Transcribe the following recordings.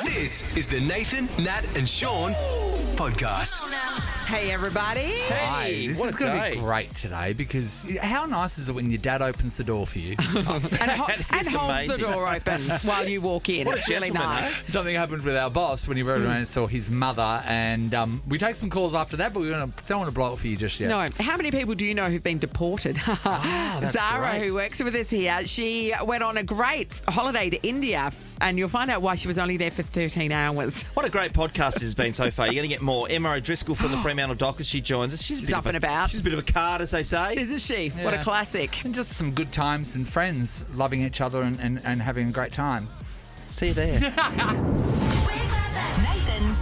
This is the Nathan, Nat and Sean podcast. Hey, everybody. Hey, This what is a going to day. be great today because how nice is it when your dad opens the door for you? And holds the amazing. door open while you walk in. What a It's really gentleman, nice. eh? Something happened with our boss when he rode around and saw his mother, and we take some calls after that, but we don't want to blow it for you just yet. No, how many people do you know who've been deported? that's Zara, great. who works with us here, she went on a great holiday to India, and you'll find out why she was only there for 13 hours. What a great podcast this has been so far. You're going to get more. Emma O'Driscoll from the Fremantle Dockers, she joins us. She's up and about. She's a bit of a card, as they say. Isn't she? What a Yeah. classic. And just some good times and friends loving each other and having a great time. See you there. Nathan,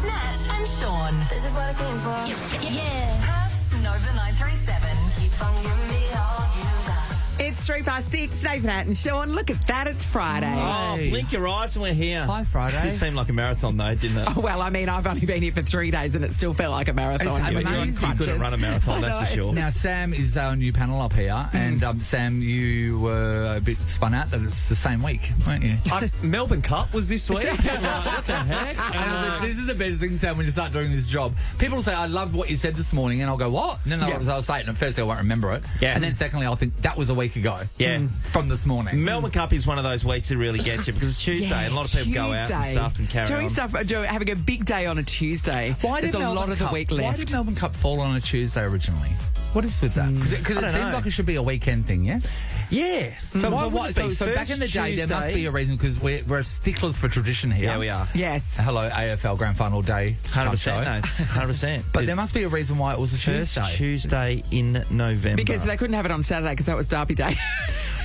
Nat, and Sean. This is what I came for. Yeah. Perth's Nova 937. Keep on giving me all you got. It's 6:03, Nathan, Nat, and Sean. Look at that, it's Friday. Oh, Hey. blink your eyes and we're here. Hi, Friday. It seemed like a marathon, though, didn't it? Oh, well, I mean, I've only been here for 3 days and it still felt like a marathon. It's when you're on amazing. You crutches. couldn't run a marathon, that's for sure. Now, Sam is our new panel up here, and Sam, you were a bit spun out that it's the same week, weren't you? Melbourne Cup was this week. What the heck? And I was like, this is the best thing, Sam, when you start doing this job. People will say, I loved what you said this morning, and I'll go, what? And then I'll say it, and firstly, I won't remember it. Yeah. And then secondly, I'll think, that was a week ago. Yeah. From this morning. Melbourne Cup is one of those weeks that really gets you because it's Tuesday and a lot of people go out and Tuesday. stuff and carry doing on. stuff, having a big day on a Tuesday. There's a Melbourne lot of the Cup- week Why left. did Melbourne Cup fall on a Tuesday originally? What is with that? Because it I don't seems know. like it should be a weekend thing, yeah? Yeah. So, Why but would it be? so back in the First day, there must Tuesday- be a reason because we're sticklers for tradition here. Yeah, we are. Yes. Hello, AFL Grand Final Day. 100%, no. 100%. But there must be a reason why it was a First Tuesday. Tuesday in November. Because they couldn't have it on Saturday because that was Derby Day.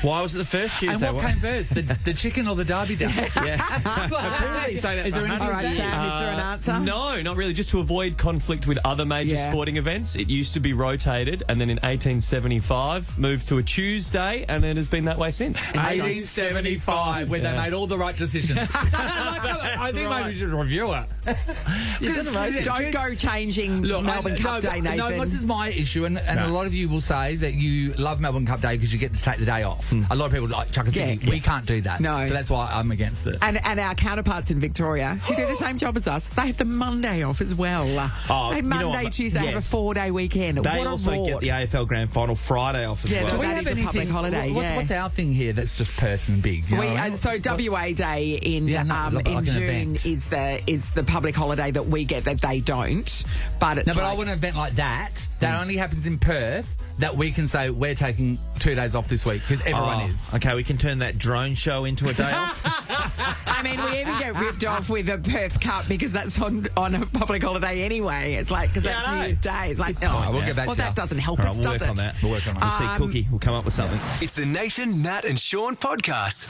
Why was it the first Tuesday? And what came first, the chicken or the Derby Day? Yeah. Is there any All right, Sam, is there an answer? No, not really. Just to avoid conflict with other major Yeah. sporting events, it used to be rotated, and then in 1875 moved to a Tuesday, and it has been that way since. 1875, where they made all the right decisions. I think maybe we should review it. Don't go changing Melbourne Cup Day, Nathan. No, this is my issue, and a lot of you will say that you love Melbourne Cup Day because you get to take the day off. A lot of people like Chuck and Yeah. Sydney. We can't do that. No. So that's why I'm against it. And our counterparts in Victoria, who do the same job as us, they have the Monday off as well. Oh, they you know Monday, what? Tuesday, have a Yes. 4-day weekend. They what a also rort. get the AFL Grand Final Friday off as Yeah, well. do Do we that have is a public anything- holiday, yeah. What's our thing here that's just Perth and big? You know what I mean? So WA Day in Yeah, no, like in an June event. is the public holiday that we get that they don't. But it's No, but I like- want an event like that only happens in Perth that we can say we're taking 2 days off this week because everyone is. Okay, we can turn that drone show into a day off. I mean, we even get ripped off with the Perth Cup because that's on a public holiday anyway. It's like, because Yeah, that's I know. New Year's Day. It's like, right, we'll get back well, to that you. doesn't help All right, us, we'll does work it? on that. We'll work on it. We'll see Cookie. We'll come up with something. It's the Nathan, Nat and Sean podcast.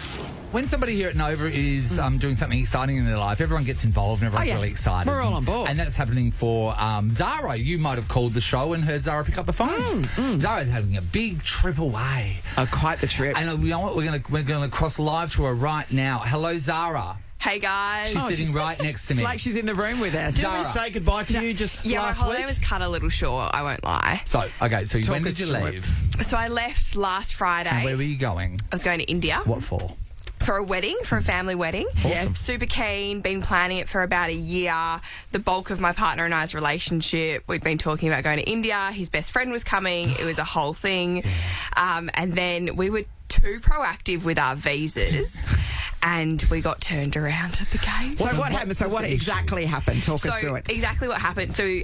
When somebody here at Nova is doing something exciting in their life, everyone gets involved and everyone's Oh, yeah. really excited. We're all on board. And that's happening for Zara. You might have called the show and heard Zara pick up the phone. Zara's having a big trip away. Oh, quite the trip. And you know what? We're gonna cross live to her right now. Hello, Zara. Hey guys. She's sitting right next to me. It's like she's in the room with us. Didn't we Zara. say goodbye to you just Yeah, my last holiday week? was cut a little short, I won't lie. So, okay, so when did us you through it. leave? So I left last Friday. And where were you going? I was going to India What for? for a wedding, for a family wedding. Yes. Super keen, been planning it for about a year. The bulk of my partner and I's relationship, we'd been talking about going to India. His best friend was coming. It was a whole thing. And then we were too proactive with our visas and we got turned around at the gate. So what happened? So what exactly happened? Talk us through it. Exactly what happened. So we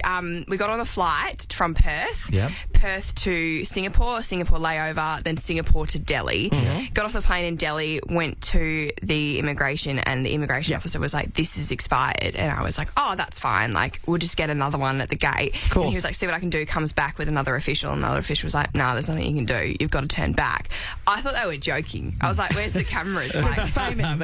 got on a flight from Perth, Yep. Perth to Singapore layover, then Singapore to Delhi. Got off the plane in Delhi, went to the immigration, and the immigration officer was like, "This is expired," and I was like, "Oh, that's fine. Like, we'll just get another one at the gate." And he was like, "See what I can do." Comes back with another official, and another official was like, "No, there's nothing you can do. You've got to turn back." I thought they were joking. I was like, "Where's the cameras?" Like,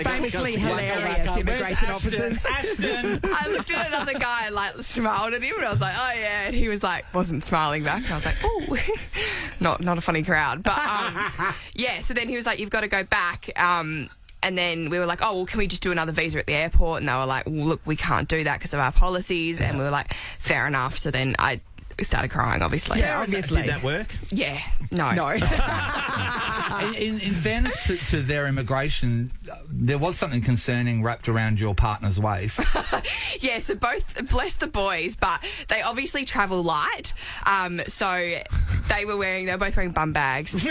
Famously hilarious immigration officers. I looked at another guy and like smiled at him, and I was like, "Oh yeah," and he was like, wasn't smiling back. And I was like, "Oh, not a funny crowd." But yeah. So then he was like, "You've got to go back." And then we were like, "Oh, well, can we just do another visa at the airport?" And they were like, "Well, look, we can't do that because of our policies." And we were like, "Fair enough." So then I started crying, obviously. Yeah, obviously. Did that work? Yeah. No. No. In fairness to their immigration, there was something concerning wrapped around your partner's waist. Yeah, so both, bless the boys, but they obviously travel light. So they were both wearing bum bags. So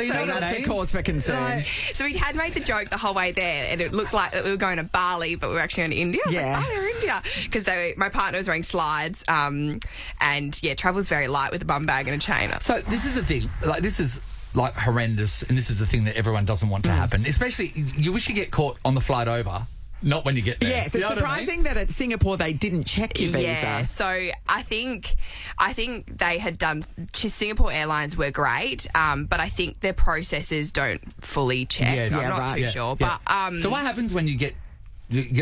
you know what I That's a mean? cause for concern. So we had made the joke the whole way there, and it looked like that we were going to Bali, but we were actually going to India. I was Yeah. like, they're India. Because my partner was wearing slides, and yeah, travel's very light with a bum bag and a chain. So this is the thing. Like, this is like horrendous, and this is the thing that everyone doesn't want to happen. Especially, you wish you get caught on the flight over, not when you get there. Yes, You it's know what I mean? surprising that at Singapore they didn't check your visa. Yeah, so I think they had done. Singapore Airlines were great, but I think their processes don't fully check. Yeah, I'm yeah, not right. too Yeah, sure, yeah. but So what happens when you get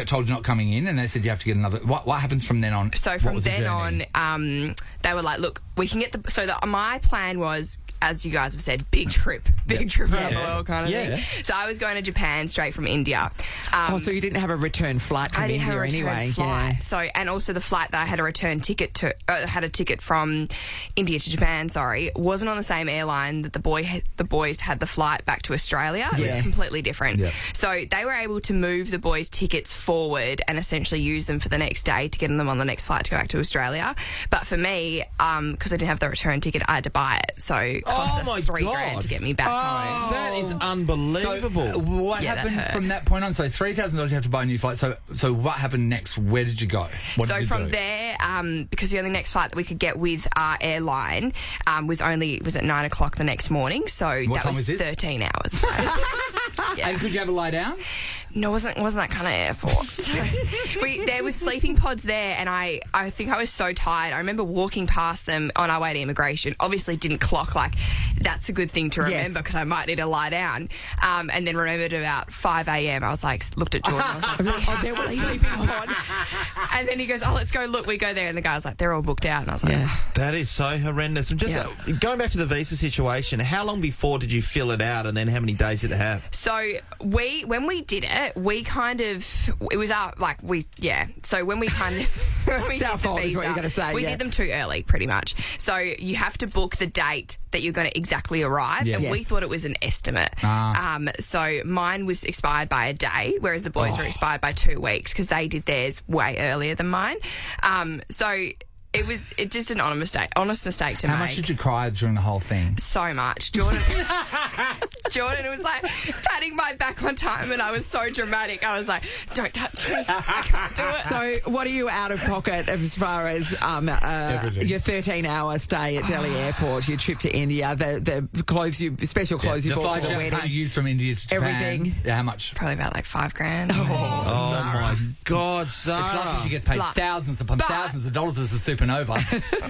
told you're not coming in, and they said you have to get another? What happens from then on? So What from was the then journey? on, they were like, look, we can get my plan was, as you guys have said, big trip around the world kind of thing. So I was going to Japan straight from India. So you didn't have a return flight from I didn't India have a return anyway. flight. Yeah. So, and also the flight that I had a return ticket to, had a ticket from India to Japan. Sorry, wasn't on the same airline that the boys had the flight back to Australia. It was Yeah. completely different. Yeah. So they were able to move the boys' tickets forward and essentially use them for the next day to get them on the next flight to go back to Australia. But for me, because I didn't have the return ticket, I had to buy it. So it cost my us $3,000 God. to get me back home. That is So unbelievable. what Yeah, that happened hurt. from that point on? So $3,000 you have to buy a new flight. So what happened next? Where did you go? What So did you from do? there, because the only next flight that we could get with our airline was at 9 o'clock the next morning. So What that time was was this? 13 hours. And could you have a lie down? No, it wasn't that kind of airport. So there was sleeping pods there, and I think I was so tired. I remember walking past them on our way to immigration. Obviously, didn't clock like that's a good thing to remember because I might need to lie down. And then remembered about 5 a.m. I was like, looked at Jordan. I was like, There were sleeping pods. and then he goes, let's go look. We go there, and the guy was like, they're all booked out. And I was like, Yeah. That is so horrendous. And just going back to the visa situation, how long before did you fill it out, and then how many days did it have? So when we did it, we kind of it was our So when we kind of when we It's our did the fault is visa, what you're gonna say, we yeah. did them too early, pretty much. So you have to book the date that you're going to exactly arrive, Yeah. and we Yes. thought it was an estimate. So mine was expired by a day, whereas the boys were expired by 2 weeks because they did theirs way earlier than mine. So it was just an honest mistake to How make. much did you cry during the whole thing? So much. Jordan was like patting my back one time, and I was so dramatic. I was like, don't touch me. I can't do it. So what are you out of pocket as far as Everything. your 13-hour stay at Delhi Airport, your trip to India, the clothes special clothes you the bought flight for the you wedding? used from India to Japan. Everything. Yeah, how much? Probably about like $5,000. Oh, my God, It's lucky Sarah. she gets paid But- thousands upon but- thousands of dollars as a supernova.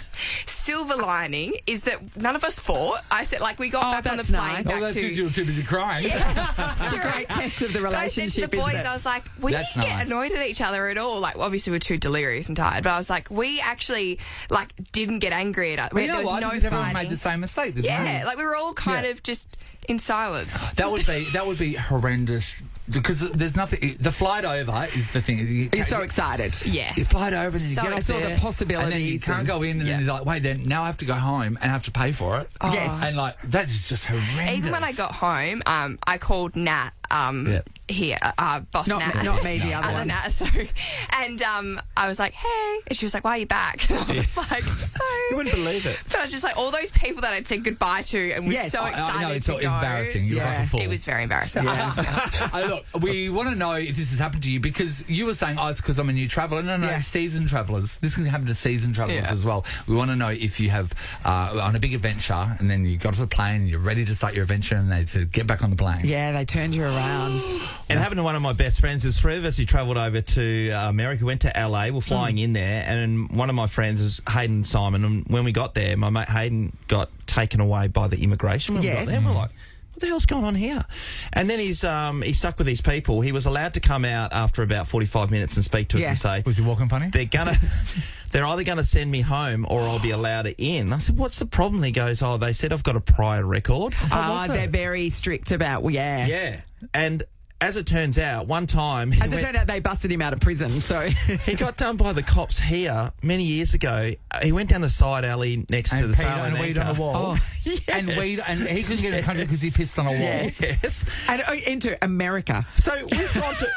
Silver lining is that none of us fought. I said, like, we got back on the that's plane nice. back Oh, that's to... because you were too busy crying. It's a great test of the But I said to the relationship, boys, isn't it? I was like, we That's didn't get nice. annoyed at each other at all. Like, obviously we're too delirious and tired, but I was like, we actually, like, didn't get angry at us. Well, you know there was what? no Because everyone fighting. made the same mistake. didn't Yeah, they? like, we were all kind Yeah. of just in silence. That would be horrendous because there's nothing. The flight over is the thing. You're so excited. Yeah. You fly it over and then you So get off it's all the there, possibilities and then you can't and- go in, and then you're like, wait, then now I have to go home and have to pay for it. Yes. and like that's just horrendous. Even when I got home, I called Nat here, boss Not Nat. me- not me, the other one. Nat, so, and I was like, hey. And she was like, why are you back? And I was like, so. You wouldn't believe it. But I was just like, all those people that I'd said goodbye to and was Yes. so I excited know, it's to all go. embarrassing. You're Yeah. like a fool. It was very embarrassing. Look, we want to know if this has happened to you because you were saying, it's because I'm a new traveller. No, Yeah. seasoned travellers. This can happen to seasoned travellers Yeah. as well. We want to know if you have on a big adventure and then you got off the plane and you're ready to start your adventure and they to get back on the plane. Yeah, they turned you around. And it happened to one of my best friends. There's three of us who travelled over to America, went to LA, we're flying in there, and one of my friends is Hayden Simon, and when we got there, my mate Hayden got taken away by the immigration when we Yes. got there, and we're like, what the hell's going on here? And then he's stuck with these people. He was allowed to come out after about 45 minutes and speak to us Yeah. and say, Was he walking funny? they're either going to send me home or I'll be allowed in. I said, what's the problem? He goes, they said I've got a prior record. They're very strict about, Yeah. And as it turns out, one time As it turned out, they busted him out of prison. So he got done by the cops here many years ago. He went down the side alley next to the peed Sale and weed on a wall. Oh, yes. And he couldn't get in the country because he pissed on a wall. Yes. Yes. And into America. So we've gone to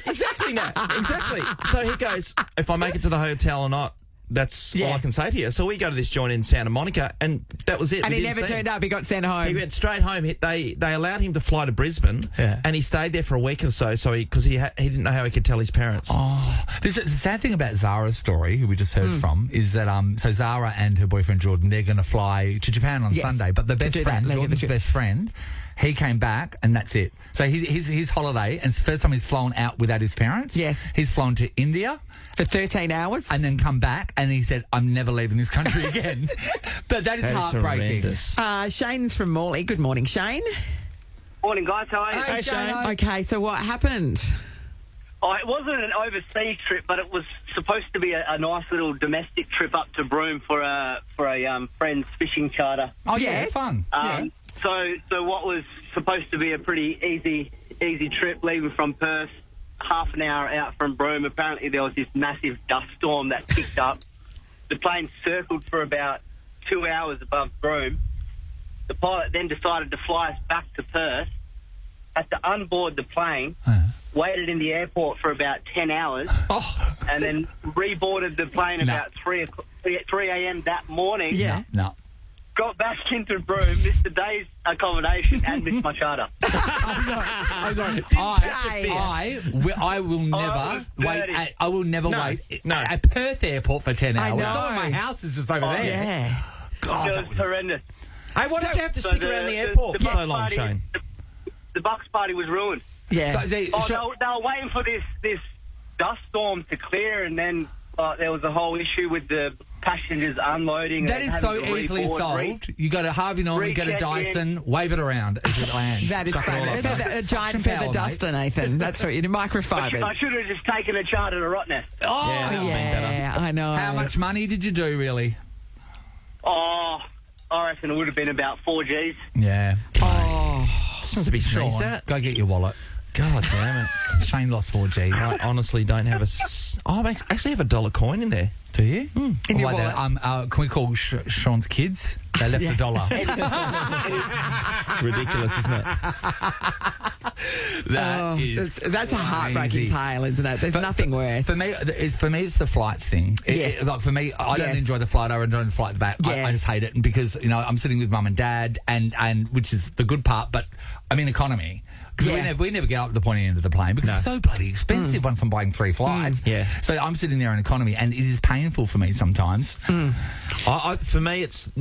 exactly, Nat, exactly. So he goes, if I make it to the hotel or not, that's all I can say to you. So we go to this joint in Santa Monica, and that was it. And We he didn't never see turned him. up. He got sent home. He went straight home. They allowed him to fly to Brisbane, and he stayed there for a week or so. So because he didn't know how he could tell his parents. Oh, the sad thing about Zara's story, who we just heard from, is that so Zara and her boyfriend Jordan, they're going to fly to Japan on Sunday. But the best friend, Jordan's best friend, he came back, and that's it. So his holiday, and it's the first time he's flown out without his parents. Yes. He's flown to India for 13 hours. and then come back, and he said, "I'm never leaving this country again." But that is heartbreaking. Horrendous. Shane's from Morley. Good morning, Shane. Morning, guys. How are you? Hey, Shane. Okay, so what happened? Oh, it wasn't an overseas trip, but it was supposed to be a nice little domestic trip up to Broome for a friend's fishing charter. Oh, yeah, Yes. fun. So what was supposed to be a pretty easy trip leaving from Perth, half an hour out from Broome, apparently there was this massive dust storm that kicked up. The plane circled for about 2 hours above Broome. The pilot then decided to fly us back to Perth, had to unboard the plane, waited in the airport for about 10 hours, and then reboarded the plane about 3 a.m. that morning. Yeah. No. Got back into Broome, missed the day's accommodation, and missed my charter. I will never wait. I will never wait at Perth Airport for 10 hours. know. Oh, my house is just over there. Yeah. God, It was horrendous. Hey, why did you have to stick around the airport for so long, party, Shane? The Bucks party was ruined. Yeah. So, They were waiting for this dust storm to clear, and then there was a whole issue with the passengers unloading. that and is having so to easily reboard, solved. You go to Harvey Norman, get a Recheck Dyson, wave it around as it lands. That is fun. A giant Suction feather power, duster, Nathan. That's what you do. Microfibers. I should have just taken a charter to Rottnest. Oh, Yeah, that would've been better. Yeah, I know. How much money did you do, really? Oh, I reckon it would have been about 4 Gs. Yeah. It's not to be sneezed Sean, at. go get your wallet. God damn it. Shane lost 4 Gs. I honestly don't have I actually have $1 coin in there. Do you? In your Wait, wallet? can we call Sean's kids? They left $1. Ridiculous, isn't it? That is That's a heartbreaking crazy. tale, isn't it? There's nothing worse. For me, it's the flights thing. Yes. Like for me, I don't Yes. enjoy the flight. I enjoy the flight back. Yeah. I just hate it because I'm sitting with mum and dad, and which is the good part. But I'm in economy. Because we never get up to the pointy end of the plane because it's so bloody expensive once I'm buying 3 flights. Yeah. So I'm sitting there in economy, and it is painful for me sometimes. For me, it's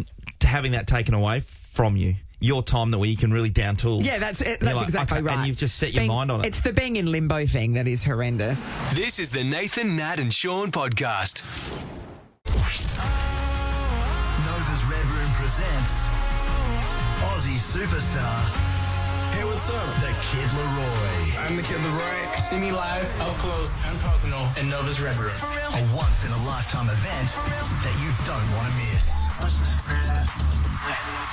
having that taken away from you. Your time where you can really down tools. Yeah, that's it. And you're That's like, exactly okay, right. And you've just set your mind on it. It's the being in limbo thing that is horrendous. This is the Nathan, Nat and Sean podcast. Nova's Red Room presents Aussie superstar. Hey, what's up? The Kid Leroy. I'm the Kid Leroy. See me live, up close and personal in Nova's Red Room. A once-in-a-lifetime event that you don't want to miss.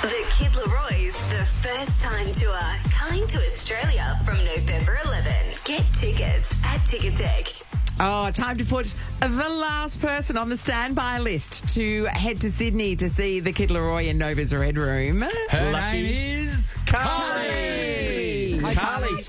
The Kid Leroy's The First Time Tour coming to Australia from November 11th. Get tickets at Ticketek. Oh, time to put the last person on the standby list to head to Sydney to see the Kid Leroy in Nova's Red Room. Her name is Carly. Hi, Carly.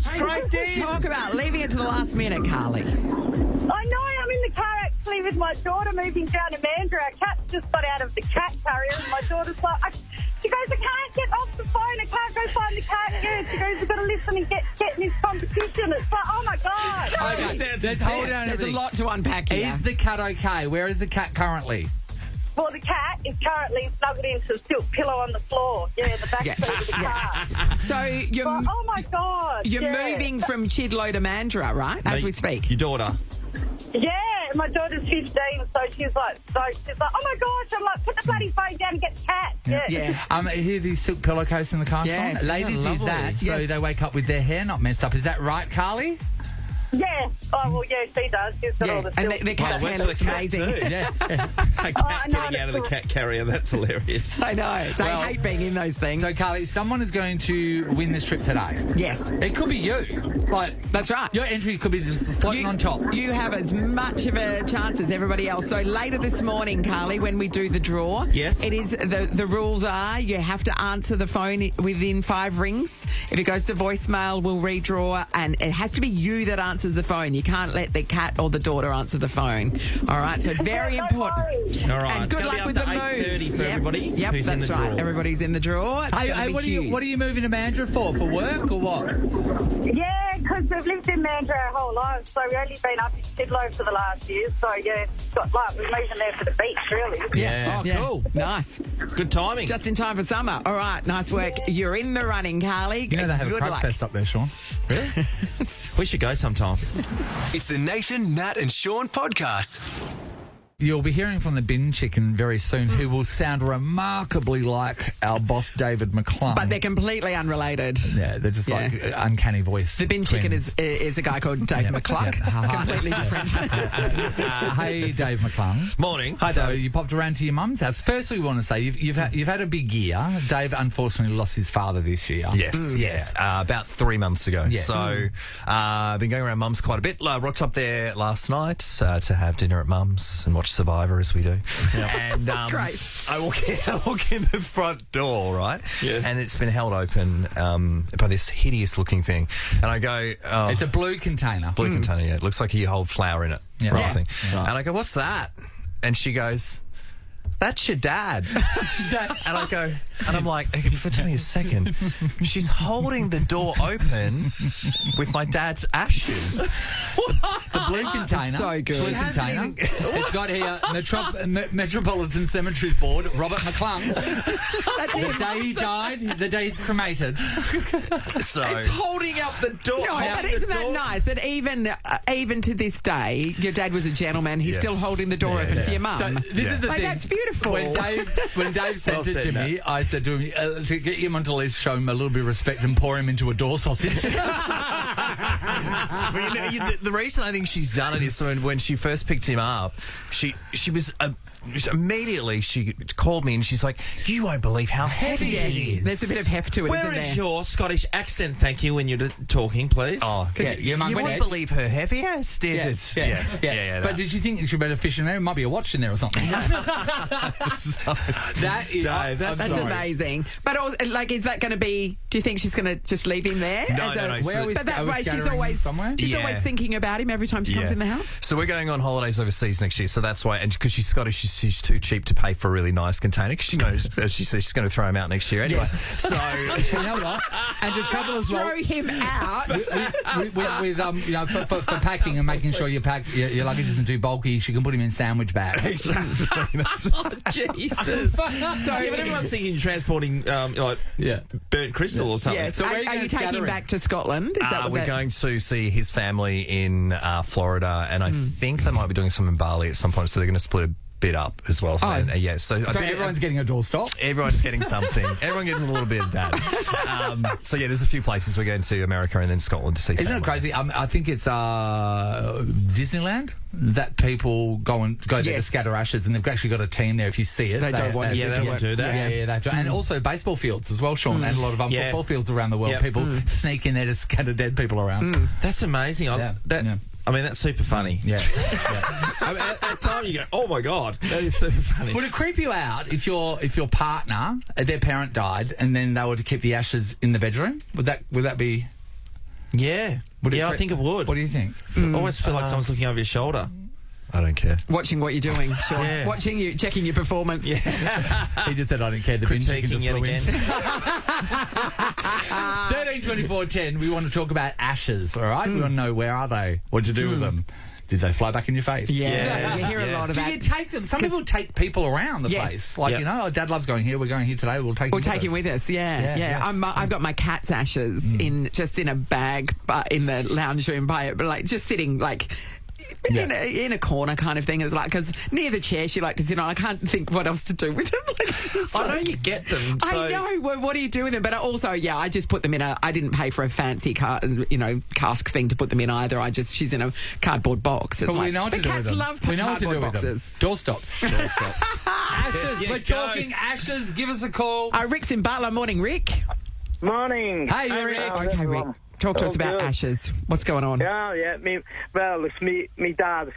Carly. Talk about leaving it to the last minute, Carly. I know, I'm in the car actually with my daughter moving down to Mandurah. Our cat just got out of the cat carrier and my daughter's like, she goes, I can't get off the phone, I can't go find the cat yet. She goes, we've got to listen and get in this competition. It's like, oh my God. Okay, hold on. There's a lot to unpack here. Is the cat okay? Where is the cat currently? Well, the cat is currently snuggled into a silk pillow on the floor. Yeah, in the back seat of the car. So you're, oh my God. you're moving from Chidlow to Mandurah, right? As we speak. Your daughter. Yeah, my daughter's 15, so she's like, oh my gosh. I'm like, put the bloody phone down and get the cat. Yeah. Hear these silk pillowcases in the car? Yeah, Sean? Ladies use lovely. that so Yes. they wake up with their hair not messed up. Is that right, Carly? Yeah. Oh, well, yeah, she does. She's got all the and skills. the cat's hair looks amazing. A cat getting out of the cat carrier, that's hilarious. I know. They hate being in those things. So, Carly, someone is going to win this trip today. Yes. It could be you. Like, that's right. Your entry could be just floating on top. You have as much of a chance as everybody else. So later this morning, Carly, when we do the draw, yes, it is the rules are you have to answer the phone within 5 rings. If it goes to voicemail, we'll redraw, and it has to be you that answers the phone. You can't let the cat or the daughter answer the phone. All right, so very important. All right, and good luck with the move. 8:30 for everybody. Yep, who's that's in the right. draw. Everybody's in the draw. Hey, what are you moving to Mandurah for? For work or what? Yeah, because we've lived in Mandurah our whole lives, so we've only been up in Tidlow for the last year. So, yeah, got luck. We're moving there for the beach, really. Yeah. Cool. Nice. Good timing. Just in time for summer. All right, nice work. You're in the running, Carly. You know they have Good a crab luck. fest up there, Sean. Really? We should go sometime. It's the Nathan, Nat and Sean podcast. You'll be hearing from the bin chicken very soon, who will sound remarkably like our boss, David McClung. But they're completely unrelated. Yeah, they're just like uncanny voice. The bin chicken is a guy called Dave McClung. Completely different. Hey, Dave McClung. Morning. Hi, so you popped around to your mum's house. Firstly, we want to say you've had a big year. Dave unfortunately lost his father this year. Yes, about 3 months ago. Yes. So I've been going around mum's quite a bit. Rocked up there last night to have dinner at mum's and watch Survivor as we do. And Great. I walk in the front door, right? Yeah. And it's been held open by this hideous looking thing. And I go, oh, It's a blue container. blue container, yeah. It looks like you hold flour in it. Yeah. Right Yeah. thing. Right. And I go, what's that? And she goes, that's your dad. And I go, and I'm like, tell me a second. She's holding the door open with my dad's ashes. The blue container. So good. Blue container. It's got here Metropolitan Cemetery Board, Robert McClung. The day he died, the day he's cremated. So It's holding up the door. No, but isn't that nice that even to this day, your dad was a gentleman. He's still holding the door open for your mum. So this is the thing. That's beautiful. When Dave sent Well it said, to Nat. me, I said to him, to get him onto Liz, show him a little bit of respect and pour him into a door sausage. Well, the reason I think she's done it is when she first picked him up, she was immediately she called me and she's like, "You won't believe how heavy it is." There's a bit of heft to it, Where isn't is there? your Scottish accent? Thank you when you're talking, please. Oh, Yeah, your mum you went wouldn't out. believe her heavy ass did it. But that. did you think she better fish in there? There might be a watch in there or something. That is... Dave, That's sorry. amazing. But also, is that going to be? Do you think she's going to just leave him there? No, no. Where are we, But that are we way, she's scattering always somewhere? she's Yeah. always thinking about him every time she comes in the house. So we're going on holidays overseas next year, so that's why. And because she's Scottish, she's too cheap to pay for a really nice container. Because she knows, as she says, she's going to throw him out next year anyway. So You know what? And to travel as well... Throw him out. for packing and making sure your luggage isn't too bulky, she can put him in sandwich bags. exactly. Jesus. But everyone's thinking you're transporting burnt crystal or something. Yeah. So where are you are gonna you taking scatter him him? back to Scotland? Is that what We're that- going to see his family in Florida, and I think they might be doing some in Bali at some point, so they're going to split a bit up as well. So So everyone's getting a doorstop? Everyone's getting something. Everyone gets a little bit of that. So there's a few places we're going to America and then Scotland to see. Isn't it family. crazy? I think it's Disneyland that people go there to scatter ashes, and they've actually got a team there. If you see it, They don't want Yeah, they won't do that. Yeah, they do. And also baseball fields as well, Sean, and a lot of football fields around the world. People sneak in there to scatter dead people around. That's amazing. I mean, that's super funny. Yeah. I mean, at time you go, oh my God, that is super funny. Would it creep you out if your partner, their parent died, and then they were to keep the ashes in the bedroom? Would that be? Yeah. I think it would. What do you think? I always feel like someone's looking over your shoulder. I don't care. Watching what you're doing, Sean. Yeah. Watching you, checking your performance. Yeah. He just said, I don't care. The bin chicken Critiquing just yet flew in. again. 13, 24, 10. We want to talk about ashes, all right? We want to know, where are they? What'd you do with them? Did they fly back in your face? Yeah. You hear a lot of Do that. you take them? Some people take people around the place. Like, Dad loves going here. We're going here today. We'll take him with us. Yeah. I've got my cat's ashes in a bag in the lounge room just sitting in a corner kind of thing. It's like, because near the chair she liked to sit on. I can't think what else to do with them. Like, it's just I know you get them. So. I know. Well, what do you do with them? But also, I just put them in I didn't pay for a fancy cask thing to put them in either. She's in a cardboard box. It's But we know what to do with cats them. love We know what to do cardboard with them. boxes. Doorstops. Ashes. We're talking Ashes. Give us a call. Rick's in Butler. Morning, Rick. Morning. Hey, Rick. Okay, Rick. Talk to us about Ashes. What's going on? Yeah. It's me dad,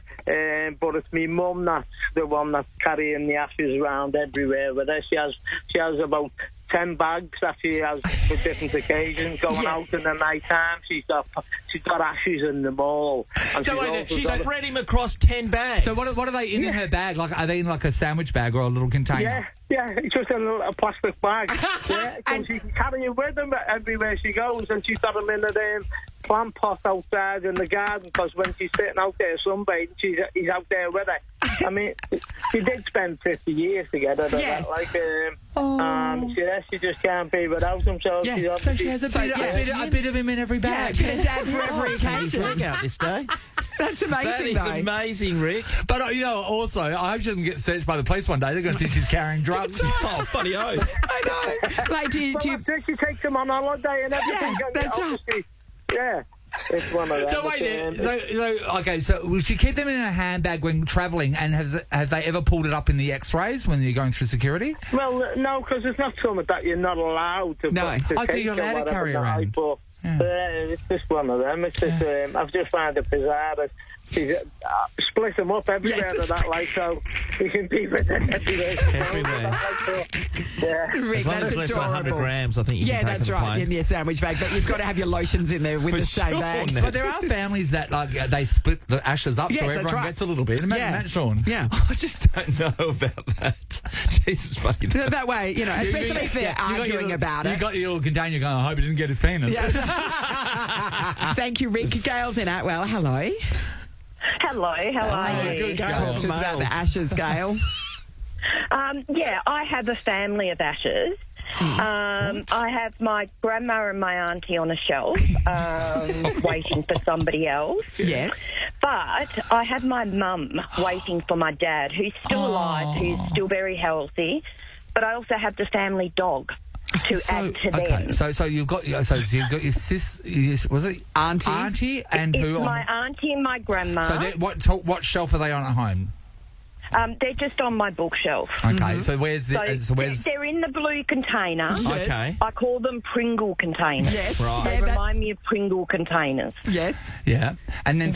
but it's me mum that's the one that's carrying the ashes around everywhere with her. She has about 10 bags that she has for different occasions. Going out in the night time, she's got ashes in them all. And she spread him across 10 bags. So what are they in her bag? Like, are they in like a sandwich bag or a little container? Yeah, it's just a plastic bag. And she can carry it with them everywhere she goes, and she's got them in a plant pot outside in the garden, because when she's sitting out there sunbathing, he's out there with her. I mean, she did spend 50 years together. Yes. She just can't be without him. So she has a bit of him in every bag. Yeah, a bit of dad for every occasion. Out this day. That's amazing. That is amazing, Rick. But also, I hope she doesn't get searched by the police one day. They're going to think she's carrying drugs. Oh, buddy, I know. Like, do you she takes them on holiday and everything. Yeah, that's right. Yeah. It's one of them. So wait, so will she keep them in a handbag when travelling? And have they ever pulled it up in the X-rays when you're going through security? Well, no, because it's not something that you're not allowed to. No. So you're allowed to carry around. But it's just one of them. It's just I've just found it bizarre that she's split them up everywhere to that, like, so you can be with it everywhere. Rick, as long as it's less than 100 grams, I think you can take that's the right, plane. in your sandwich bag. But you've got to have your lotions in there with the same bag. But there are families that they split the ashes up so everyone gets a little bit. Imagine that, Sean. Yeah. I just don't know about that. Jesus, buddy. That way, especially if they're arguing about it. You got your little container going, I hope he didn't get his penis. Thank you, Rick. Gail's in Atwell. Hello. Hello, how are you? Talk to us about the ashes, Gail. I have a family of ashes. I have my grandma and my auntie on a shelf waiting for somebody else. Yes. But I have my mum waiting for my dad, who's still alive, who's still very healthy. But I also have the family dog to add to them. So you've got your sis, was it auntie and it's who? My auntie and my grandma. So what shelf are they on at home? They're just on my bookshelf. Okay, so where's they're in the blue container. Yes. Okay. I call them Pringle containers. Yes. Right. They remind me of Pringle containers. Yes. Yeah. And then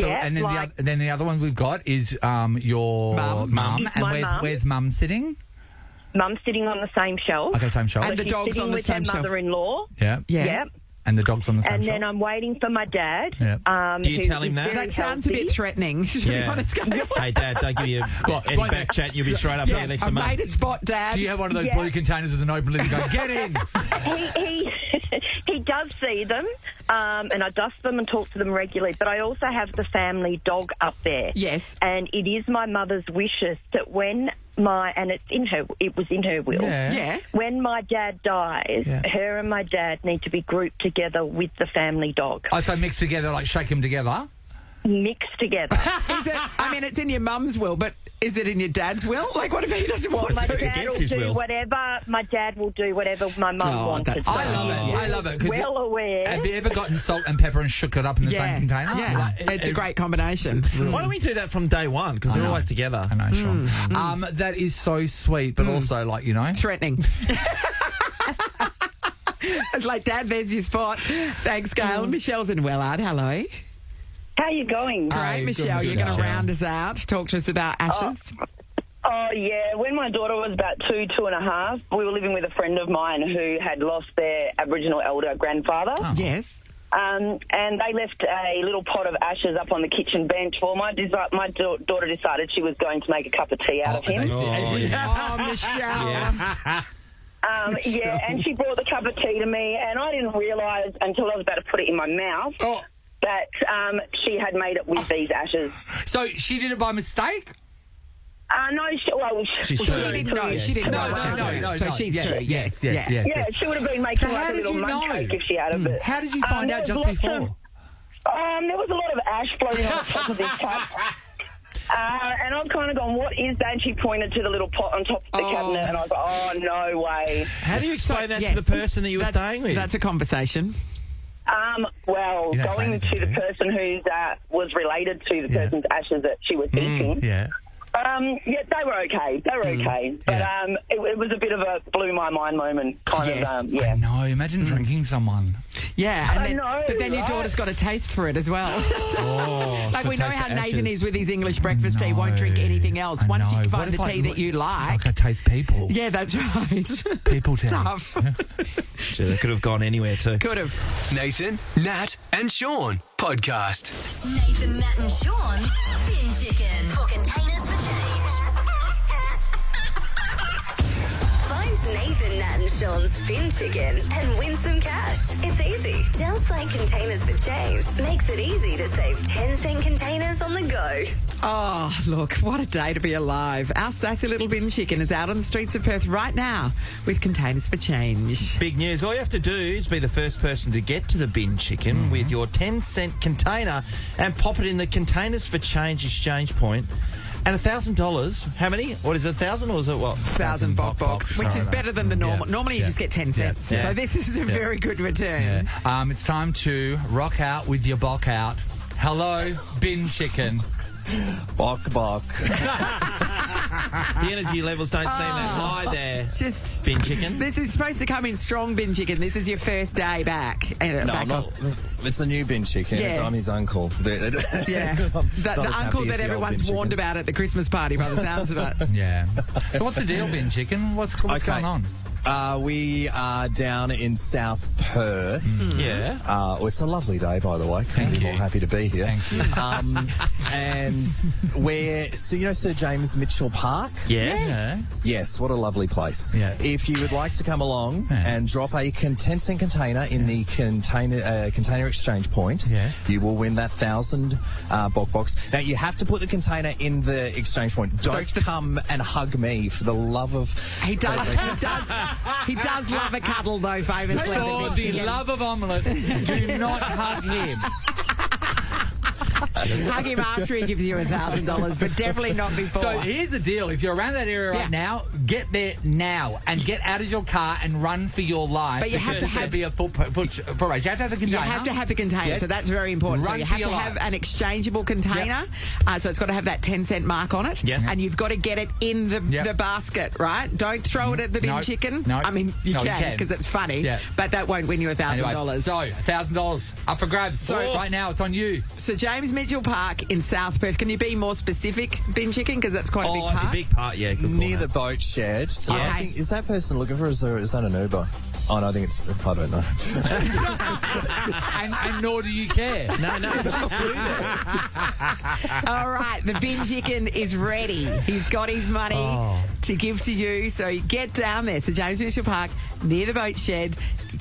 then the other one we've got is your mum. And where's mum sitting? Mum's sitting on the same shelf. Okay, same shelf. And the dog's on the same shelf. With her mother-in-law. Yeah. Yep. And the dog's on the same and shelf. then I'm waiting for my dad. Yep. Do you tell him that? That sounds a bit threatening. To be honest, Gail. Hey, Dad, don't give you any back chat. You'll be straight up there next to I've Mum. made it spot, Dad. Do you have one of those blue containers with an open lid and go, get in? He does see them, and I dust them and talk to them regularly. But I also have the family dog up there. Yes. And it is my mother's wishes that when it was in her will. Yeah. When my dad dies, her and my dad need to be grouped together with the family dog. Oh, so mixed together, like shake them together? Mixed together. It's in your mum's will, but is it in your dad's will? Like, what if he doesn't want my to? dad will do whatever. My dad will do whatever my mum wants to do. I love it. Well aware. Have you ever gotten salt and pepper and shook it up in the same container? Yeah, it's a great combination. Why don't we do that from day one? Because they're always together. I know, Sean. That is so sweet, but also, threatening. It's like, Dad, there's your spot. Thanks, Gail. Michelle's in Wellard. Hello. How you going? Great, Michelle. You're going to round us out. Talk to us about ashes. Oh, yeah. When my daughter was about 2.5, we were living with a friend of mine who had lost their Aboriginal elder grandfather. Oh. Yes. And they left a little pot of ashes up on the kitchen bench. Well, my daughter decided she was going to make a cup of tea out of him. Oh, Michelle. Yes. And she brought the cup of tea to me, and I didn't realise until I was about to put it in my mouth that she had made it with these ashes. So she did it by mistake? No, she didn't know. She didn't know. No. So she's true. Yes. Yeah, she would have been making like a little mud cake if she had a bit. How did you find out just before? There was a lot of ash floating on the top of this cup. And I've kind of gone, what is that? And she pointed to the little pot on top of the cabinet, and I was like, oh, no way. How do you explain that to the person that you were staying with? That's a conversation. Well, You don't say going anything, to the do you? person who was related to the person's ashes that she was eating. Yeah. Yeah, they were okay. They were okay. But it was a bit of a blew my mind moment kind of, I know. Imagine drinking someone. Yeah, and I then, know, but then your right? daughter's got a taste for it as well. Oh, like we know how potato Nathan ashes. is with his English breakfast tea, won't drink anything else. Once you find the tea that you like. I taste people. Yeah, that's right. People tea. Stuff. Gee, they could have gone anywhere too. Could have. Nathan, Nat, and Sean podcast. Nathan, Nat, and Sean's Bin Chicken for Containers for Change. Find Nathan, Nat, and Sean's Bin Chicken and win some cash. It's easy. Just like Containers for Change makes it easy to save 10-cent containers on the go. Oh, look, what a day to be alive. Our sassy little bin chicken is out on the streets of Perth right now with Containers for Change. Big news. All you have to do is be the first person to get to the bin chicken with your 10-cent container and pop it in the Containers for Change exchange point. And $1,000. How many? What is it, 1,000 or is it what? 1,000 BOK, which is better than the normal. Normally you just get 10 cents. Yeah. So this is a very good return. Yeah. It's time to rock out with your BOK out. Hello, bin chicken. Bok. The energy levels don't seem that high there. Just bin chicken. This is supposed to come in strong, bin chicken. This is your first day back. No, I'm not. It's a new bin chicken. Yeah. I'm his uncle. Yeah, the uncle that everyone's warned about at the Christmas party, by the sounds of it. Yeah. So what's the deal, bin chicken? What's going on? We are down in South Perth. Yeah. It's a lovely day, by the way. Couldn't be more happy to be here. Thank you. And we're, so you know Sir James Mitchell Park? Yes. Yes, what a lovely place. Yeah. If you would like to come along and drop a 10-cent container in the container exchange point, you will win that 1,000 BOK box. Now, you have to put the container in the exchange point. Don't come and hug me for the love of... He does love a cuddle, though, famously. For the love of omelettes, do not hug him. Hug him after he gives you $1,000, but definitely not before. So here's the deal. If you're around that area right now, get there now and get out of your car and run for your life. But you have to have a foot race. You have to have the container. You have to have the container, so that's very important. Run so you for have your to life. have an exchangeable container, so it's got to have that 10-cent mark on it. Yes. And you've got to get it in the basket, right? Don't throw it at the bin chicken. No. I mean, you can because it's funny, but that won't win you $1,000. Anyway, so, $1,000 up for grabs. So right now, it's on you. So James Mitchell Park in South Perth. Can you be more specific, bin chicken? Because that's quite a big It's part. a big part, yeah. Good Near call, the boat shed. So Okay. I think, is that person looking for us or is that an Uber? Oh, no, I think it's... I don't know. and nor do you care. No. All right, the bin chicken is ready. He's got his money to give to you. So get down there. So James Mitchell Park, near the boat shed.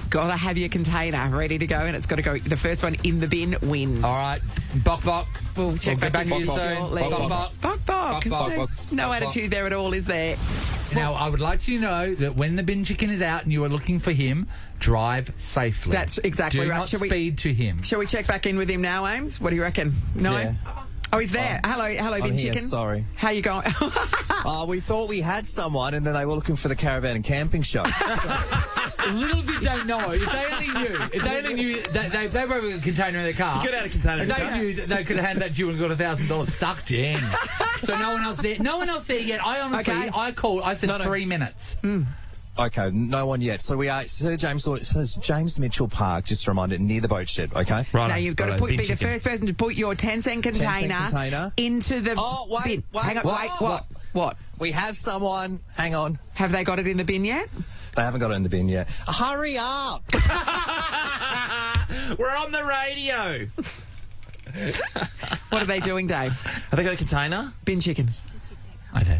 Got to have your container ready to go, and it's got to go. The first one in the bin wins. All right, Bok. We'll check We'll back get in back to you shortly. soon. Bok. No attitude there at all, is there? Now, I would like you to know that when the bin chicken is out and you are looking for him, drive safely. That's exactly Do right. not speed to him. Shall we check back in with him now, Ames? What do you reckon? No? Yeah. Oh, he's there. Hello, bin I'm here, chicken. sorry. How you going? We thought we had someone and then they were looking for the caravan and camping show. Little bit don't know. If they only knew that they were with a container in their car. You could have had a container in If the they car. knew that they could have handed that to you and got $1,000 sucked in. So no one else there. No one else there yet. I honestly, Okay. I said 3 minutes. Okay, no one yet. So we are Sir James Mitchell Park, just to remind it, near the boat shed, okay? Right. Now you've got to be the first person to put your 10-cent container into the bin. Hang on, what? We have someone. Hang on. Have they got it in the bin yet? They haven't got it in the bin yet. Hurry up! We're on the radio. What are they doing, Dave? Have they got a container? Bin chicken. I do.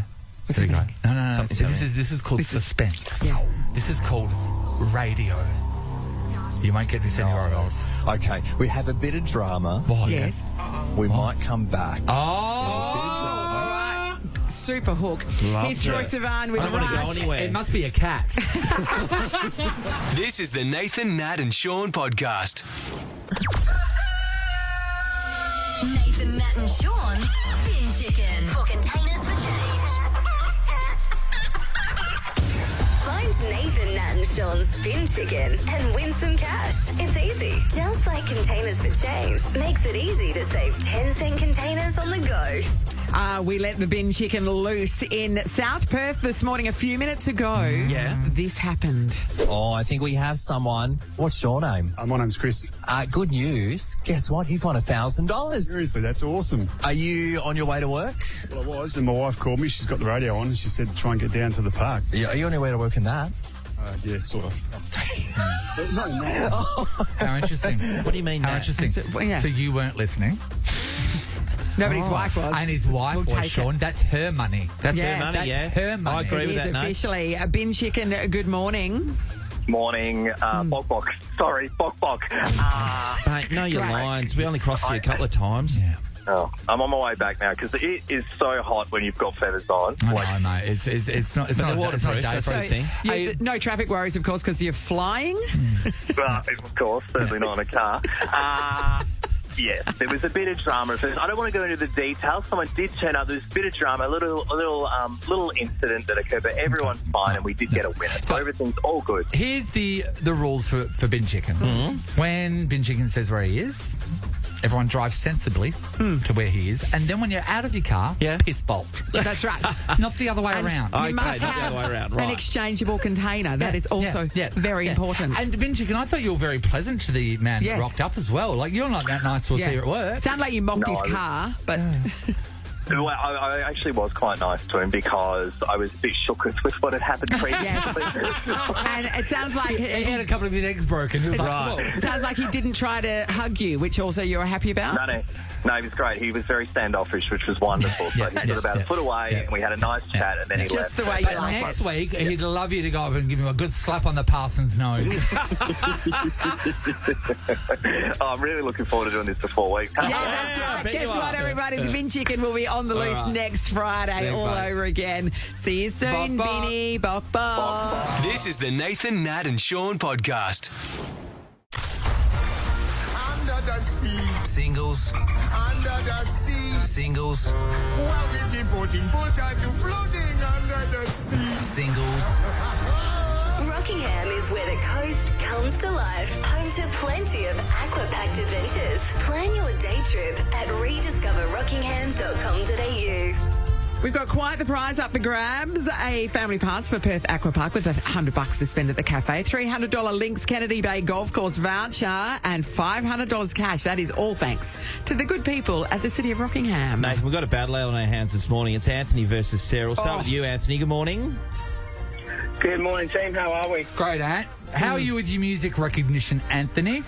What's There you it go. mean? No. Something This is called suspense. Yeah. This is called radio. You won't get this anywhere else. Okay, we have a bit of drama. What? Yes. We might come back. Super hook. Here's Troy Sivan with I don't want to go Rush. anywhere. It must be a cat. This is the Nathan, Nat, and Sean podcast. Nathan, Nat, and Sean's Bin Chicken for Containers for Change. Find Nathan, Nat and Sean's Bin Chicken and win some cash. It's easy. Just like Containers for Change makes it easy to save 10-cent containers on the go. We let the bin chicken loose in South Perth this morning a few minutes ago. Yeah. This happened. Oh, I think we have someone. What's your name? My name's Chris. Good news. Guess what? You've won $1,000. Seriously, that's awesome. Are you on your way to work? Well, I was, and my wife called me. She's got the radio on, and she said try and get down to the park. Yeah, are you on your way to work in that? Yeah, sort of. How interesting. What do you mean? How interesting. So you weren't listening. No, but his wife was. And his wife was, take Sean. it. That's her money. That's Yes. her money, That's yeah. her money. I agree It with is that, Nate. officially a bin chicken. Good morning. Morning, Bok. Sorry, Bok. Mate, know your lines. We only crossed you a couple of times. Yeah. Oh, I'm on my way back now because it is so hot when you've got feathers on. I know. It's not. It's But not. they're It's not waterproof, a day that's for the it. thing. No traffic worries, of course, because you're flying. Of course, certainly not in a car. Yes, there was a bit of drama at first. I don't want to go into the details. Someone did turn up. There was a bit of drama, a little incident that occurred, but everyone's fine, and we did get a winner. So everything's all good. Here's the rules for Bin Chicken. When Bin Chicken says where he is, everyone drives sensibly to where he is, and then when you're out of your car, piss bolt. That's right. Not the other way around. You must have an exchangeable container. That is also very important. And Bin Chicken, I thought you were very pleasant to the man that rocked up as well. Like, you're not that nice to see her at work. Sound like you mocked his car, but... Well, I actually was quite nice to him because I was a bit shook with what had happened previously. And it sounds like... He had a couple of his eggs broken. He was like, It sounds like he didn't try to hug you, which also you're happy about? No, he was great. He was very standoffish, which was wonderful. So he stood about a foot away, and we had a nice chat, and then he left. Just the way you But like next it. week, he'd love you to go up and give him a good slap on the parson's nose. I'm really looking forward to doing this for 4 weeks. Yeah, that's right. Guess what, everybody? The Bin Chicken will be on the loose next Friday all over again. See you soon, Binny. Bok. This is the Nathan, Nat and Sean podcast. Under the sea. Singles. Under the sea. Singles. While we've been putting full time to floating under the sea. Singles. Rockingham is where the coast comes to life. Home to plenty of aqua-packed adventures. Plan your day trip at rediscoverrockingham.com.au. We've got quite the prize up for grabs. A family pass for Perth Aqua Park with $100 to spend at the cafe. $300 Links Kennedy Bay Golf Course voucher and $500 cash. That is all thanks to the good people at the City of Rockingham. Nathan, we've got a battle out on our hands this morning. It's Anthony versus Sarah. We'll start with you, Anthony. Good morning. Good morning, team. How are we? Great, Ant. How are you with your music recognition, Anthony?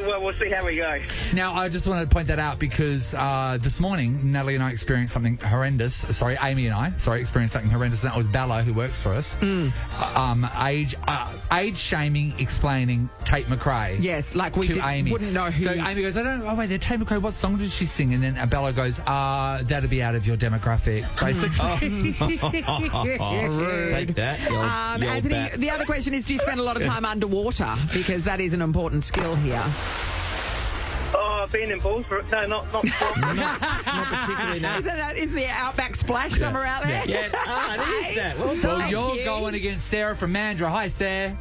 Well, we'll see how we go. Now, I just wanted to point that out because this morning, Natalie and I experienced something horrendous. Sorry, Amy and I, experienced something horrendous. And that was Bella, who works for us. Age shaming, explaining Tate McRae. Yes, like we wouldn't know who. So Amy goes, wait, Tate McRae, what song did she sing? And then Bella goes, that'd be out of your demographic, basically. Take that, Anthony, bat. the other question is, do you spend a lot of time underwater? Because that is an important skill here. Oh, being in balls for no, not not particularly. No. Isn't there Outback Splash somewhere out there? Yeah, it is that. Well, you're going against Sarah from Mandurah. Hi, Sarah.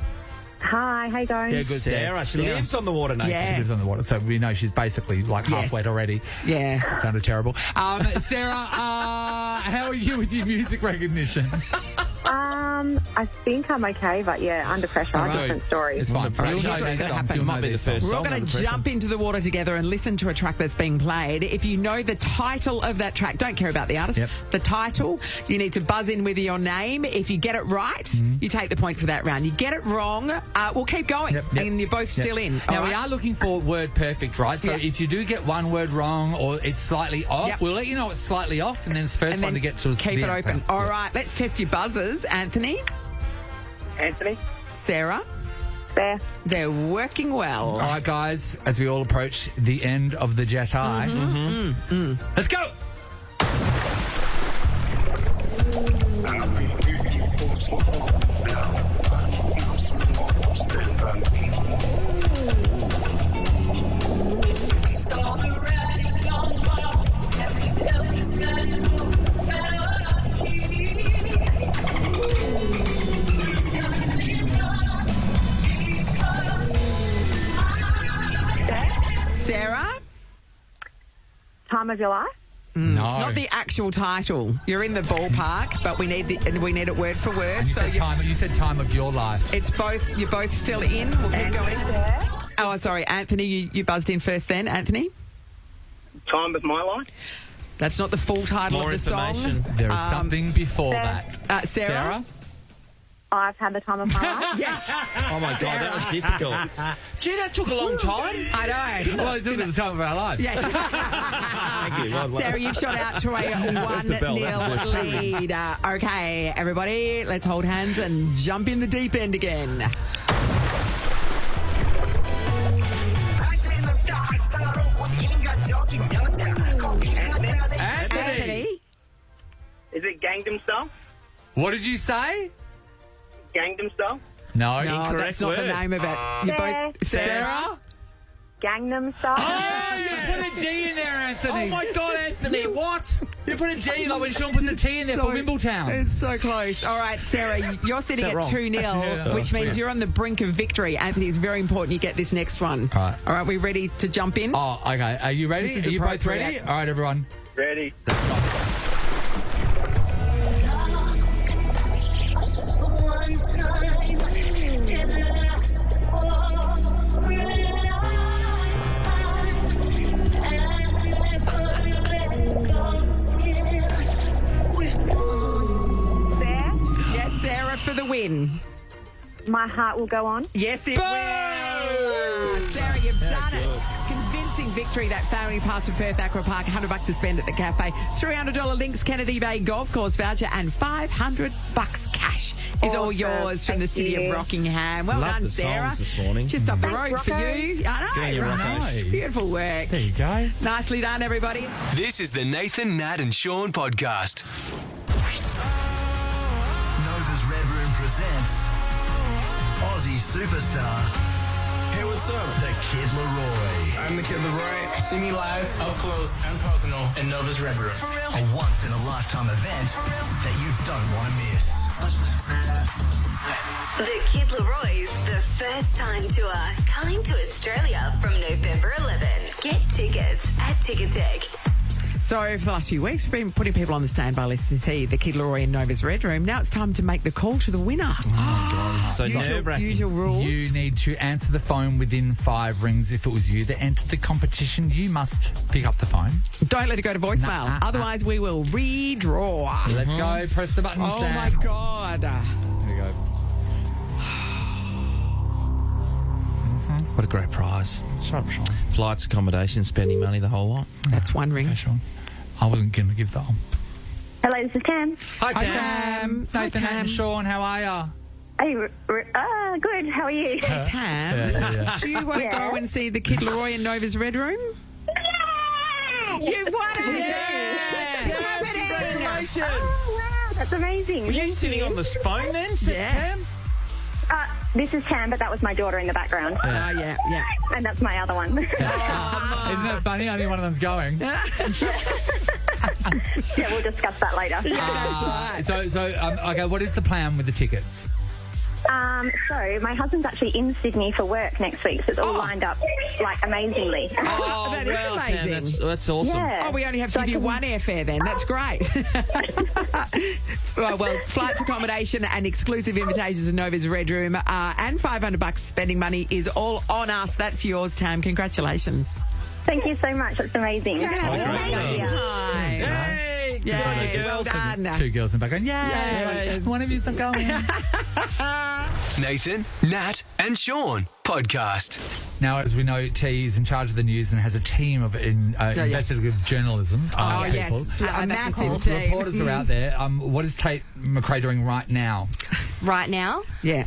Hi, how you going? Yeah, good, Sarah. She lives on the water, Nathan. She lives on the water, so we know she's basically like half wet already. Yeah. Sounded terrible. Sarah, how are you with your music recognition? I think I'm okay, but yeah, under pressure, different story. It's fine. Here's what's going to happen. Might be the first We're all going to jump into the water together and listen to a track that's being played. If you know the title of that track, don't care about the artist, the title, you need to buzz in with your name. If you get it right, you take the point for that round. You get it wrong, we'll keep going, and you're both still in. Now, we are looking for word perfect, right? So if you do get one word wrong or it's slightly off, we'll let you know it's slightly off, and then it's first one to get to us. Keep it open. All right, let's test your buzzers. Anthony? Sarah? There. They're working well. All right, guys, as we all approach the end of the Jet Eye, let's go! It's on the Time of your life? No. It's not the actual title. You're in the ballpark, but we need it word for word. And you said time of your life. It's both. You're both still in. We'll keep going. Oh, sorry, Anthony. You buzzed in first. Then Anthony. Time of my life. That's not the full title More of the information. song. There is something before that. Sarah? I've had the time of my life. Yes. Oh my God, that was difficult. Gee, that took a long time. I know. Well, it's at the time of our lives. Yes. Thank you. Well, Sarah, you've shot out to a 1-0 lead. Okay, everybody, let's hold hands and jump in the deep end again. Anthony. Is it Gangnam Style? What did you say? Gangnam Style? No, No, that's not the name of it. You both, Sarah? Gangnam Style. Oh, you put a D in there, Anthony. oh my God, Anthony, what? You put a D like when Sean puts a T in there for Wimbletown. It's so close. All right, Sarah, you're sitting at wrong? 2-0, which means you're on the brink of victory. Anthony, it's very important you get this next one. All right, we ready to jump in? Oh, okay. Are you ready? This Are is you both ready? appropriate. All right, everyone. Ready. Yes, Sarah, for the win. My heart will go on. Yes, it will. Sarah, you've done it. Convincing victory. That family pass to Perth Aqua Park, $100 to spend at the cafe, $300 Links Kennedy Bay Golf Course voucher, and $500 cash is all yours from the city of Rockingham. Well Love done, the Sarah. songs this morning. Just up the road Thanks, for Rocco. you. I know, Good on you, right? Rocco. Beautiful work. There you go. Nicely done, everybody. This is the Nathan, Nat and Sean podcast. Nova's Red Room presents Aussie superstar. Hey, what's up? The Kid Leroy. I'm the Kid Leroy. See me live, up close and personal in Nova's Red Room. A once-in-a-lifetime event that you don't want to miss. The Kid Leroy's The First Time Tour coming to Australia from November 11. Get tickets at Ticketek. So for the last few weeks, we've been putting people on the standby list to see the Kid Leroy in Nova's Red Room. Now it's time to make the call to the winner. Oh my God, so nerve-wracking. Usual rules. You need to answer the phone within 5 rings. If it was you that entered the competition, you must pick up the phone. Don't let it go to voicemail. Otherwise, we will redraw. Let's go. Press the button. Oh, Sam. my God. There you go. What a great prize. Shut up, Sean. Flights, accommodation, spending money, the whole lot. That's one ring. Okay, Sean. I wasn't going to give that one. Hello, this is Tam. Hi, Tam. Hi, Nathan Tam. and Sean, how are you? Hey, good. How are you? Hey, Tam. Yeah. Do you want to go and see the Kid Leroy in Nova's Red Room? You won it! Yeah! Congratulations! Oh, wow, that's amazing. Were you Thank sitting you. on the phone then, Yeah. Tam? This is Tam, but that was my daughter in the background. Yeah. And that's my other one. Isn't that funny? Only one of them's going. Yeah, we'll discuss that later. That's right. So, okay, what is the plan with the tickets? So my husband's actually in Sydney for work next week, so it's all lined up like amazingly. Oh, that is well, Tam, amazing. that's awesome. Yeah. Oh, we only have to So give I you can- one airfare then. That's great. well, flights, accommodation and exclusive invitations to Nova's Red Room and $500 spending money is all on us. That's yours, Tam. Congratulations. Thank you so much. That's amazing. great Yeah. Time. Hey! Yay, Good on you, well girls. done. 2 girls in the back going, Yay. one of you's not going. Nathan, Nat and Sean podcast. Now, as we know, T is in charge of the news and has a team of investigative journalism. Oh, people. yes. A massive team. Reporters are out there. What is Tate McRae doing right now? Right now, Yeah.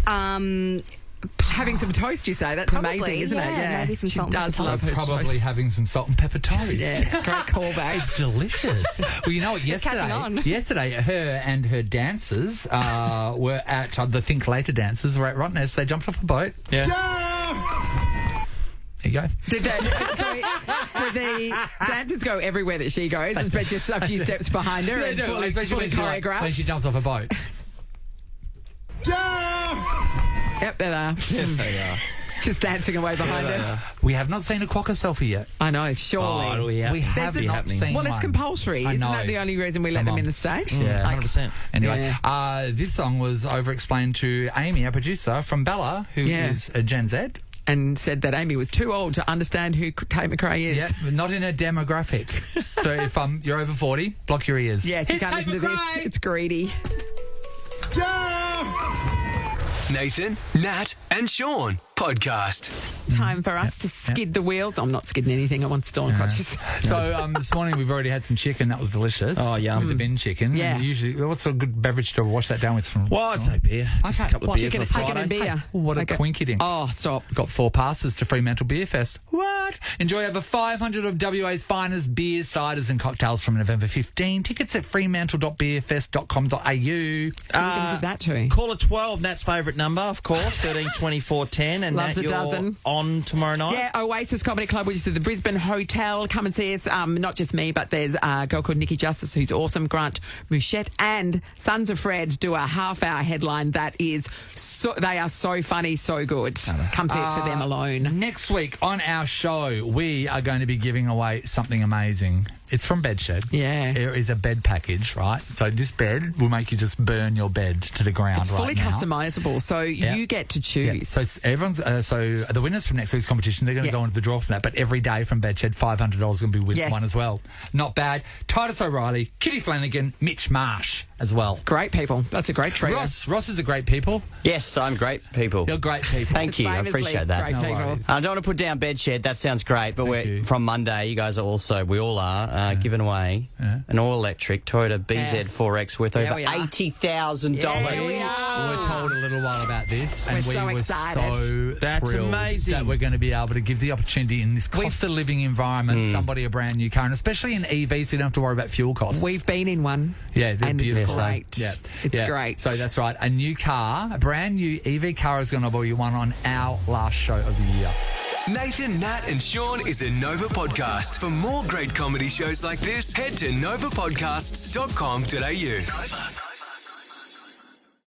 Having some toast, you say? That's Probably, amazing, isn't it? yeah, maybe some she salt and does pepper love toast. her Probably toast. having some salt and pepper toast. Yeah, great callback. It's delicious. Well, you know what? catching on. Yesterday, her and her dancers were at the Think Later dancers were at Rottnest. They jumped off a boat. Yeah. There you go. Did the dancers go everywhere that she goes, but just a few steps behind her and fully Especially choreographed? when she jumps off a boat. Yep, there they are. Yes, they are. Just dancing away behind her. We have not seen a quokka selfie yet. I know, surely. We have not seen Well, it's one. compulsory. I Isn't know. that the only reason we let them in the stage? Yeah, Like, 100%. Anyway, this song was over-explained to Amy, our producer, from Bella, who is a Gen Z. and said that Amy was too old to understand who Tate McRae is. Yeah, not in a demographic. So if you're over 40, block your ears. Yes, you can't listen to this. It's greedy. Nathan, Nat, and Sean podcast. Time for us to skid the wheels. I'm not skidding anything. I want stolen crotches. So this morning we've already had some chicken. That was delicious. Oh, yum. The bin chicken. Yeah. And usually, what's a good beverage to wash that down with? Well, I'd say beer. Just a couple of beers on a Friday. Chicken and beer. What a quinkydink. Oh, stop. Got 4 passes to Fremantle Beer Fest. What? Enjoy over 500 of WA's finest beers, ciders and cocktails from November 15. Tickets at fremantle.beerfest.com.au. Give that to? Caller 12, Nat's favourite number, of course, 13 24 10. And Loves Nat, a you're dozen. on tomorrow night? Yeah, Oasis Comedy Club, which is at the Brisbane Hotel. Come and see us. Not just me, but there's a girl called Nikki Justice, who's awesome, Grant Mouchette, and Sons of Fred do a half-hour headline that is they are so funny, so good. Come see it for them alone. Next week on our show, we are going to be giving away something amazing. It's from Bedshed. Yeah. There is a bed package, right? So this bed will make you just burn your bed to the ground It's fully right now. customisable, so you get to choose. Yeah. So everyone's so the winners from next week's competition, they're going to go into the draw from that. But every day from Bedshed, $500 is going to be with one as well. Not bad. Titus O'Reilly, Kitty Flanagan, Mitch Marsh as well. Great people. That's a great trio. Ross is a great people. Yes, I'm great people. You're great people. Thank you. I appreciate that. Great people. I don't want to put down Bedshed. That sounds great. But from Monday, you guys are also, we all are, giving away an all-electric Toyota BZ4X worth over $80,000. We're told a little while about this, and we so were excited. so That's thrilled amazing. that we're going to be able to give the opportunity in this cost of living environment, somebody a brand new car, and especially an EV, so you don't have to worry about fuel costs. We've been in one. Yeah, they're and beautiful. It's great. Yeah, It's great. So that's right. A new car, a brand new EV car is going to be one on our last show of the year. Nathan, Nat, and Sean is a Nova podcast. For more great comedy shows like this, head to novapodcasts.com.au. Nova.